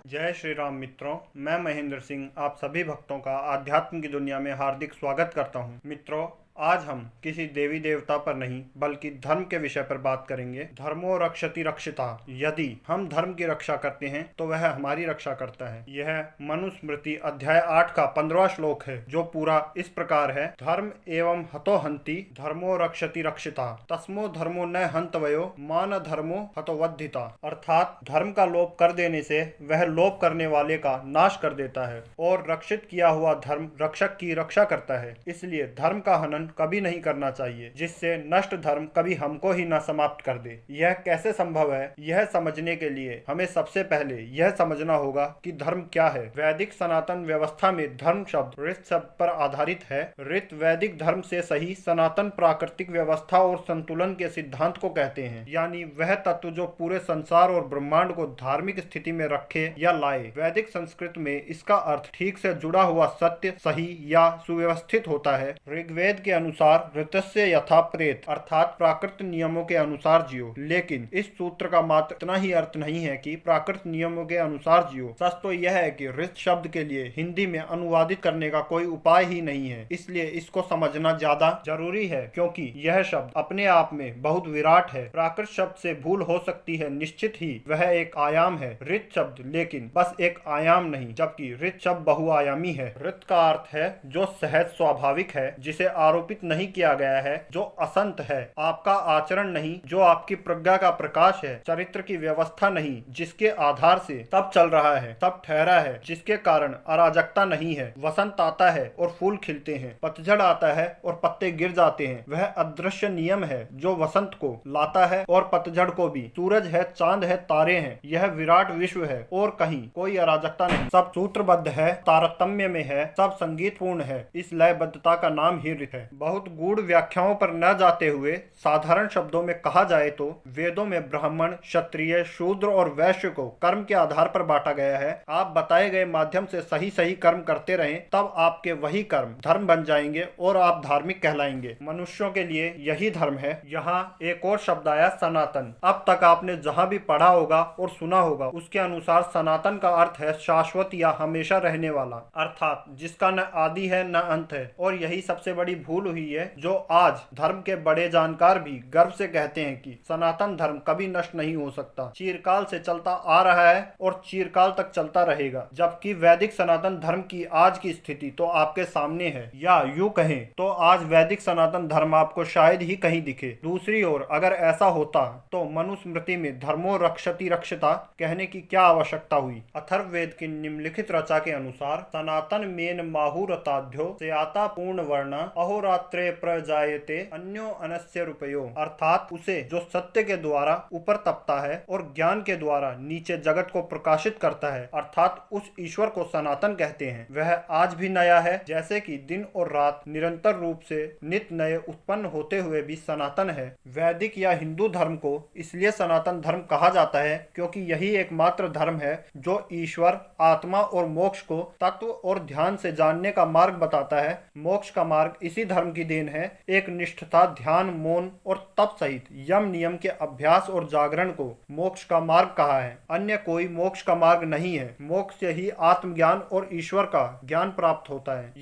जय श्री राम मित्रों, मैं महेंद्र सिंह आप सभी भक्तों का आध्यात्म की दुनिया में हार्दिक स्वागत करता हूं। मित्रों, आज हम किसी देवी देवता पर नहीं बल्कि धर्म के विषय पर बात करेंगे। धर्मो रक्षति रक्षिता। यदि हम धर्म की रक्षा करते हैं तो वह हमारी रक्षा करता है। यह मनुस्मृति अध्याय 8 का 15वां श्लोक है, जो पूरा इस प्रकार है। धर्म एवं हतो हंति धर्मो रक्षति रक्षिता तस्मो धर्मो न हंतवयो मान धर्मो हतोवद्धिता। अर्थात धर्म का लोप कर देने से वह लोप करने वाले का नाश कर देता है और रक्षित किया हुआ धर्म रक्षक की रक्षा करता है। इसलिए धर्म का हनन कभी नहीं करना चाहिए, जिससे नष्ट धर्म कभी हमको ही न समाप्त कर दे। यह कैसे संभव है, यह समझने के लिए हमें सबसे पहले यह समझना होगा कि धर्म क्या है। वैदिक सनातन व्यवस्था में धर्म शब्द ऋत शब्द पर आधारित है। ऋत वैदिक धर्म से सही सनातन प्राकृतिक व्यवस्था और संतुलन के सिद्धांत को कहते हैं, यानी वह तत्व जो पूरे संसार और ब्रह्मांड को धार्मिक स्थिति में रखे या लाए। वैदिक संस्कृत में इसका अर्थ ठीक से जुड़ा हुआ सत्य, सही या सुव्यवस्थित होता है। ऋग्वेद के अनुसार ऋतस्य यथा प्रेत, अर्थात प्राकृत नियमों के अनुसार जियो। लेकिन इस सूत्र का मात्र इतना ही अर्थ नहीं है कि प्राकृत नियमों के अनुसार जियो। सच तो यह है कि ऋत शब्द के लिए हिंदी में अनुवादित करने का कोई उपाय ही नहीं है। इसलिए इसको समझना ज्यादा जरूरी है, क्योंकि यह शब्द अपने आप में बहुत विराट है। प्राकृत शब्द से भूल हो सकती है, निश्चित ही वह एक आयाम है। ऋत शब्द लेकिन बस एक आयाम नहीं, जबकि ऋत शब्द बहुआयामी है। ऋत का अर्थ है जो सहज स्वाभाविक है, जिसे आरोपित नहीं किया गया है, जो असंत है, आपका आचरण नहीं, जो आपकी प्रज्ञा का प्रकाश है, चरित्र की व्यवस्था नहीं, जिसके आधार से सब चल रहा है, सब ठहरा है, जिसके कारण अराजकता नहीं है। वसंत आता है और फूल खिलते हैं, पतझड़ आता है और पत्ते गिर जाते हैं। वह अदृश्य नियम है जो वसंत को लाता है और पतझड़ को भी। सूरज है, चांद है, तारे हैं, यह विराट विश्व है और कहीं कोई अराजकता नहीं। सब सूत्रबद्ध है, तारतम्य में है, सब संगीतपूर्ण है। इस लयबद्धता का नाम ही ऋत है। बहुत गूढ़ व्याख्याओं पर न जाते हुए साधारण शब्दों में कहा जाए तो वेदों में ब्राह्मण, क्षत्रिय, शूद्र और वैश्य को कर्म के आधार पर बांटा गया है। आप बताए गए माध्यम से सही सही कर्म करते रहें, तब आपके वही कर्म धर्म बन जाएंगे और आप धार्मिक कहलाएंगे। मनुष्यों के लिए यही धर्म है। यहाँ एक और शब्द आया, सनातन। अब तक आपने जहाँ भी पढ़ा होगा और सुना होगा, उसके अनुसार सनातन का अर्थ है शाश्वत या हमेशा रहने वाला, अर्थात जिसका न आदि है न अंत है। और यही सबसे बड़ी भूल हुई है, जो आज धर्म के बड़े जानकार भी गर्व से कहते हैं कि सनातन धर्म कभी नष्ट नहीं हो सकता, चिरकाल से चलता आ रहा है और चिरकाल तक चलता रहेगा। जबकि वैदिक सनातन धर्म की आज की स्थिति तो आपके सामने है, या यूं कहें तो आज वैदिक सनातन धर्म आपको शायद ही कहीं दिखे। दूसरी ओर अगर ऐसा होता तो मनुस्मृति में धर्मो रक्षति रक्षिता कहने की क्या आवश्यकता हुई। अथर्ववेद की निम्नलिखित रचा के अनुसार सनातन मेन माहुरताध्यो स्याता पूर्ण वर्ण अहोरात्रे प्रजायते अन्यो अनस्य रुपयो, अर्थात उसे जो सत्य के द्वारा ऊपर तपता है और ज्ञान के द्वारा नीचे जगत को प्रकाशित करता है, अर्थात उस ईश्वर को सनातन कहते हैं। वह आज भी नया है, जैसे कि दिन और रात निरंतर रूप से नित्य नए उत्पन्न होते हुए भी सनातन है। वैदिक या हिंदू धर्म को इसलिए सनातन धर्म कहा जाता है क्योंकि यही एकमात्र धर्म है जो ईश्वर, आत्मा और मोक्ष को तत्व और ध्यान से जानने का मार्ग बताता है। मोक्ष का मार्ग इसी धर्म की देन है। एक निष्ठता, ध्यान, मौन और तप सहित यम नियम के अभ्यास और जागरण को मोक्ष का मार्ग कहा है। अन्य कोई मोक्ष का मार्ग नहीं है। मोक्ष से ही आत्मज्ञान और ईश्वर का ज्ञान प्राप्त होता है।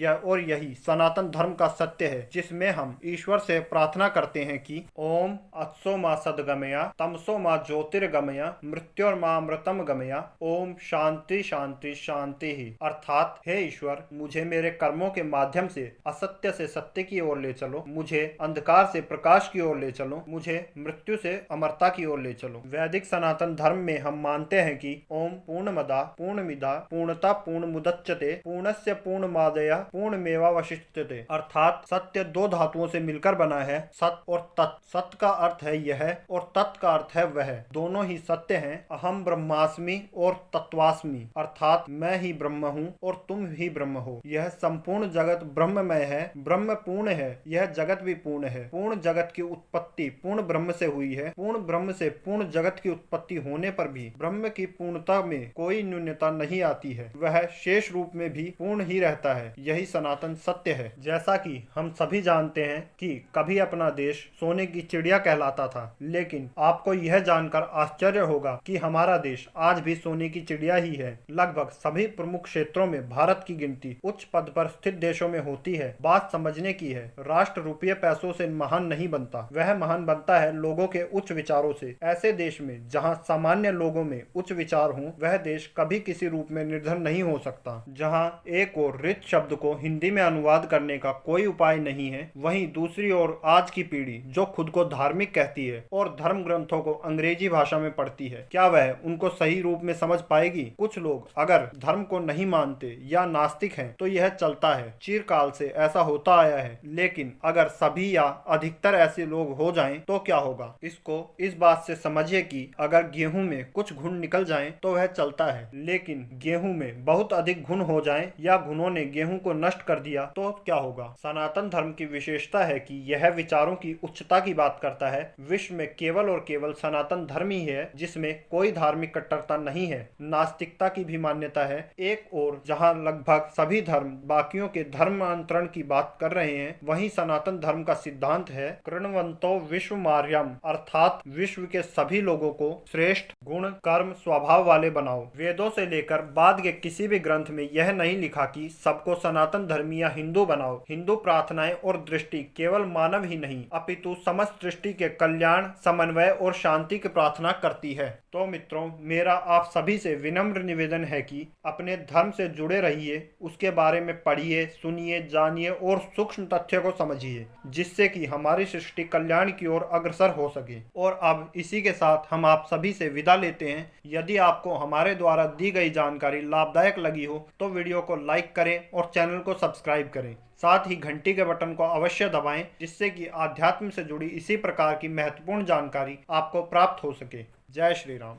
यही सनातन धर्म का सत्य है, जिसमें हम ईश्वर से प्रार्थना करते हैं कि ओम अत्सो मा सद्गमया तमसो मा ज्योतिर्गमया मृत्योर्मा अमृतम गमया ओम शांति शांति शांति ही, अर्थात हे ईश्वर, मुझे मेरे कर्मों के माध्यम से असत्य से सत्य की ओर ले चलो, मुझे अंधकार से प्रकाश की ओर ले चलो, मुझे मृत्यु से अमरता की ओर ले चलो। वैदिक सनातन धर्म में हम मानते हैं कि ओम पूर्णमदा पूर्णमिदा पूर्णता पूर्णमुदच्यते पूर्णस्य पूर्णमादय पूर्णमेवावशिष्यते, अर्थात सत्य दो धातुओं से मिलकर बना है, सत और तत्। सत का अर्थ है यह और तत् का अर्थ है वह, दोनों ही सत्य हैं। अहम ब्रह्मास्मि और तत्वास्मि, अर्थात मैं ही ब्रह्म हूँ और तुम ही ब्रह्म हो। यह संपूर्ण जगत ब्रह्ममय है, ब्रह्म पूर्ण है यह जगत भी पूर्ण है। पूर्ण जगत की उत्पत्ति पूर्ण ब्रह्म से हुई है। पूर्ण ब्रह्म से पूर्ण जगत की उत्पत्ति होने पर भी ब्रह्म की पूर्णता में कोई न्यूनता नहीं आती है, वह शेष रूप में भी पूर्ण ही रहता है। यही सनातन सत्य है। जैसा कि हम सभी जानते हैं कि कभी अपना देश सोने की चिड़िया कहलाता था, लेकिन आपको यह जानकर आश्चर्य होगा कि हमारा देश आज भी सोने की चिड़िया ही है। लगभग सभी प्रमुख क्षेत्रों में भारत की गिनती उच्च पद पर स्थित देशों में होती है। बात समझने की है, राष्ट्र रुपये पैसों से महान नहीं बनता, वह महान बनता है लोगों के उच्च विचारों से। ऐसे देश में जहां सामान्य लोगों में उच्च विचार हों, वह देश कभी किसी रूप में निर्धन नहीं हो सकता। जहां एक और रित शब्द को हिंदी में अनुवाद करने का कोई उपाय नहीं है, वहीं दूसरी ओर आज की पीढ़ी जो खुद को धार्मिक कहती है और धर्म ग्रंथों को अंग्रेजी भाषा में पढ़ती है, क्या वह उनको सही रूप में समझ पाएगी? कुछ लोग अगर धर्म को नहीं मानते या नास्तिक हैं तो यह चलता है, चिरकाल से ऐसा होता आया है। लेकिन अगर सभी या अधिकतर ऐसे लोग हो जाएं तो क्या होगा? इसको इस बात से समझिए कि अगर गेहूं में कुछ घुन निकल जाएं तो वह चलता है, लेकिन गेहूं में बहुत अधिक घुन हो जाएं या घुनों ने गेहूं को नष्ट कर दिया तो क्या होगा? सनातन धर्म की विशेषता है कि यह विचारों की उच्चता की बात करता है। विश्व में केवल और केवल सनातन धर्म ही है जिसमें कोई धार्मिक कट्टरता नहीं है। नास्तिकता की भी मान्यता है। एक और जहां लगभग सभी धर्म बाकियों के धर्मांतरण की बात कर रहे हैं, वहीं सनातन धर्म का सिद्धांत है कृण्वन्तो विश्वमार्यम, अर्थात विश्व के सभी लोगों को श्रेष्ठ गुण कर्म स्वभाव वाले बनाओ। वेदों से लेकर बाद के किसी भी ग्रंथ में यह नहीं लिखा कि सबको सनातन धर्मी या हिंदू बनाओ। हिंदू प्रार्थनाएं और दृष्टि केवल मानव ही नहीं अपितु समस्त दृष्टि के कल्याण, समन्वय और शांति की प्रार्थना करती है। तो मित्रों, मेरा आप सभी से विनम्र निवेदन है कि अपने धर्म से जुड़े रहिए, उसके बारे में पढ़िए, सुनिए, जानिए और सूक्ष्म तथ्य को समझिए, जिससे कि हमारी सृष्टि कल्याण की ओर अग्रसर हो सके। और अब इसी के साथ हम आप सभी से विदा लेते हैं। यदि आपको हमारे द्वारा दी गई जानकारी लाभदायक लगी हो तो वीडियो को लाइक करें और चैनल को सब्सक्राइब करें। साथ ही घंटी के बटन को अवश्य दबाएं, जिससे कि आध्यात्म से जुड़ी इसी प्रकार की महत्वपूर्ण जानकारी आपको प्राप्त हो सके। जय श्री राम।